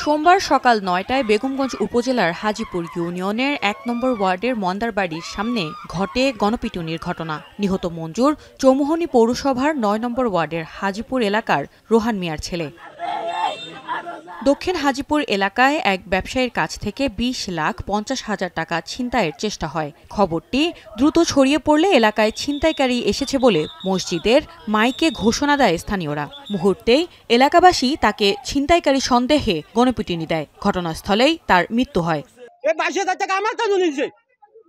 সোমবার সকাল ৯টায় বেগমগঞ্জ উপজেলার হাজীপুর ইউনিয়নের ১ নম্বর ওয়ার্ডের মন্দার বাড়ির সামনে ঘটে গণপিটুনির ঘটনা। নিহত মঞ্জুর চৌমুহনী পৌরসভার ৯ নম্বর ওয়ার্ডের হাজীপুর এলাকার রোহান মিয়ার ছেলে। দক্ষিণ হাজীপুর এলাকায় এক ব্যবসায়ীর কাছ থেকে ২০,৫০,০০০ টাকা ছিনতাইয়ের চেষ্টা হয়। খবরটি দ্রুত ছড়িয়ে পড়লে এলাকায় ছিনতাইকারী এসেছে বলে মসজিদের মাইকে ঘোষণা দেয় স্থানীয়রা। মুহূর্তেই এলাকাবাসী তাকে ছিনতাইকারী সন্দেহে গণপিটুনি দেয়। ঘটনাস্থলেই তার মৃত্যু হয়।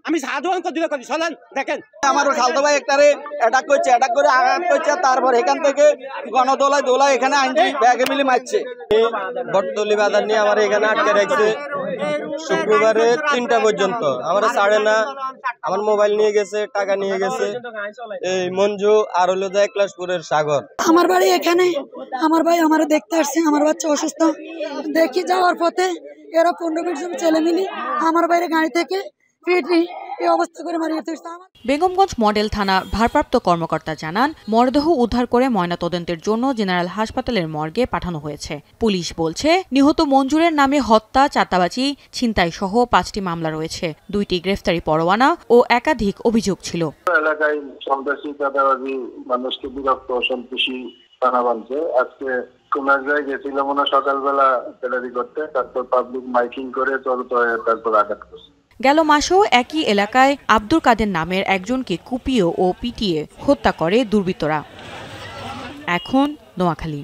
আমি সাধারণ করি চলেন দেখেন আমার খালতো ভাই একটারে অ্যাটাক করে আঘাত করছে, তারপর এখান থেকে গণদোলায় এখানে আইনজি ব্যাগে মিলে মারছে। বটতলি বাজার নিয়ে আমার এখানে আটকে রাখছে শুক্রবারে ৩টা পর্যন্ত। আমার ছাড়ে না, আমার মোবাইল নিয়ে গেছে, টাকা নিয়ে গেছে। এই মঞ্জু আর হলো যে একলাশপুরের সাগর। আমার বাড়ি এখানে, আমার ভাই আমার দেখতে আসছে, আমার বাচ্চা অসুস্থ দেখি যাওয়ার পথে এরা ১৫-২০ জন ছেলে মিলে আমার বাইরে গাড়ি থেকে বেগমগঞ্জ মডেল থানার ভারপ্রাপ্ত কর্মকর্তা জানান, মরদেহ উদ্ধার করে ময়নাতদন্তের জন্য জেনারেল হাসপাতালের মর্গে পাঠানো হয়েছে। পুলিশ বলছে, নিহত মঞ্জুরের নামে হত্যা, চাঁদাবাজি, ছিনতাই সহ ৫টি মামলা রয়েছে। 2টি গ্রেফতারি পরোয়ানা ও একাধিক অভিযোগ ছিল। এলাকায় সন্ত্রাসী, চাঁদাবাজি, মানুষকে বিরক্ত, অসন্তোষী টানা বানছে। আজকে কোন এক জায়গায় গেছিল মনে সকালবেলা গ্যালারি করতে, তারপর পাবলিক মাইকিং করে তারপর আঘাত করছে। গেল মাসেও একই এলাকায় আব্দুল কাদের নামের একজনকে কুপিয়ে ও পিটিয়ে হত্যা করে দুর্বৃত্তরা। এখন নোয়াখালী।